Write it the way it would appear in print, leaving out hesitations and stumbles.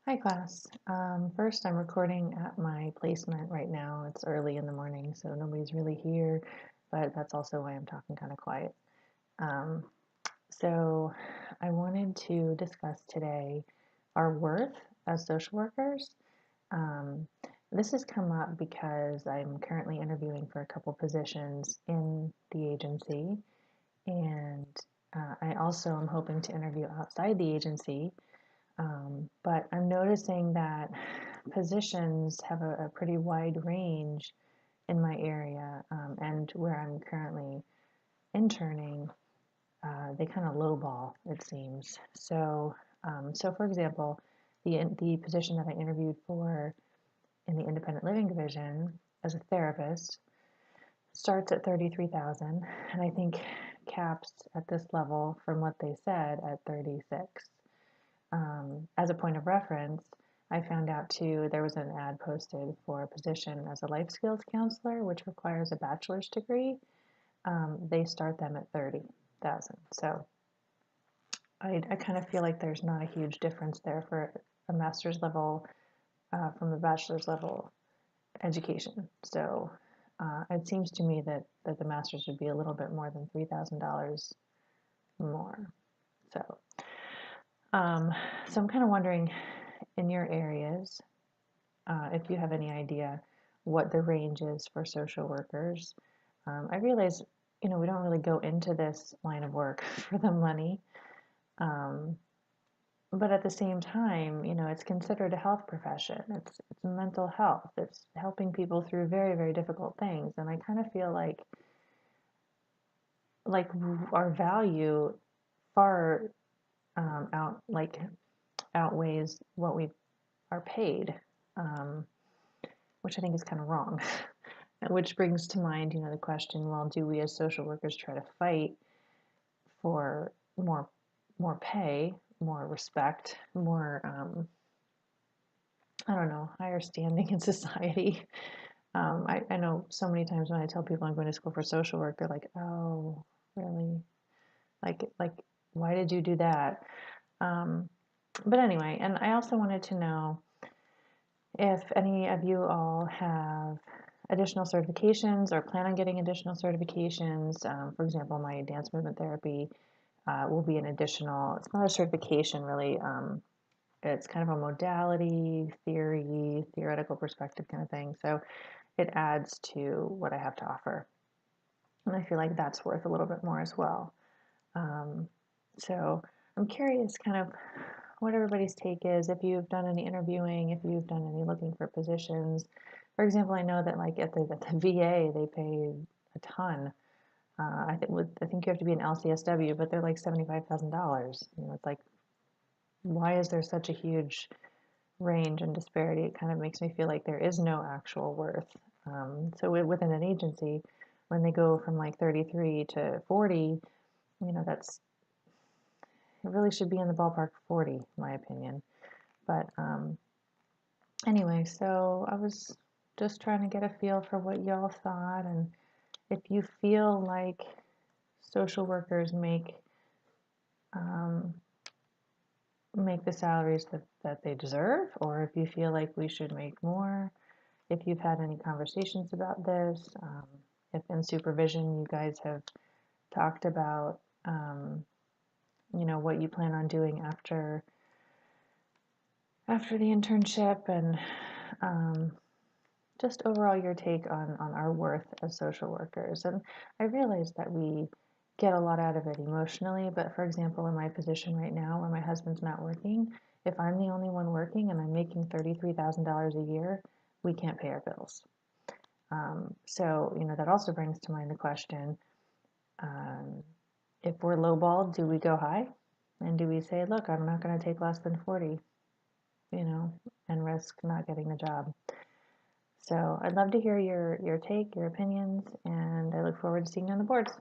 Hi class. First, I'm recording at my placement right now. It's early in the morning, so nobody's really here, but that's also why I'm talking kind of quiet. Um, so I wanted to discuss today our worth as social workers. Um, this has come up because I'm currently interviewing for a couple positions in the agency, and I also am hoping to interview outside the agency. But I'm noticing that positions have a pretty wide range in my area, and where I'm currently interning, they kind of lowball, it seems. So for example, the position that I interviewed for in the independent living division as a therapist starts at 33,000, and I think caps at this level from what they said at 36. As a point of reference, I found out too there was an ad posted for a position as a life skills counselor, which requires a bachelor's degree. They start them at 30,000. So I kind of feel like there's not a huge difference there for a master's level from a bachelor's level education. So it seems to me that the master's would be a little bit more than $3,000 more. So, so I'm kind of wondering in your areas, if you have any idea what the range is for social workers. I realize, we don't really go into this line of work for the money, um, but at the same time, it's considered a health profession. It's mental health. It's helping people through very, very difficult things, and I kind of feel like our value far outweighs what we are paid, um, which I think is kind of wrong. Which brings to mind, the question, well, do we as social workers try to fight for more pay, more respect, more, I don't know, higher standing in society? I know so many times when I tell people I'm going to school for social work, they're like, oh, really? Like, why did you do that? Um, but anyway, and I also wanted to know if any of you all have additional certifications or plan on getting additional certifications. For example, my dance movement therapy will be an additional, it's not a certification really, it's kind of a modality, theory, theoretical perspective kind of thing. So it adds to what I have to offer. And I feel like that's worth a little bit more as well. Um, so I'm curious kind of what everybody's take is, if you've done any interviewing, if you've done any looking for positions. For example, I know that like at the VA, they pay a ton. I think you have to be an LCSW, but they're like $75,000. It's like, why is there such a huge range and disparity? It kind of makes me feel like there is no actual worth. So within an agency, when they go from like 33 to 40, that's, it really should be in the ballpark of 40, in my opinion. But anyway, so I was just trying to get a feel for what y'all thought, and if you feel like social workers um, make the salaries that they deserve, or if you feel like we should make more, if you've had any conversations about this, if in supervision you guys have talked about, what you plan on doing after the internship, and um, just overall your take on our worth as social workers. And I realize that we get a lot out of it emotionally, but for example, in my position right now where my husband's not working, if I'm the only one working and I'm making $33,000 a year, we can't pay our bills. So, that also brings to mind the question, um, if we're lowballed, do we go high? And do we say, look, I'm not going to take less than 40, and risk not getting the job? So I'd love to hear your take, your opinions, and I look forward to seeing you on the boards.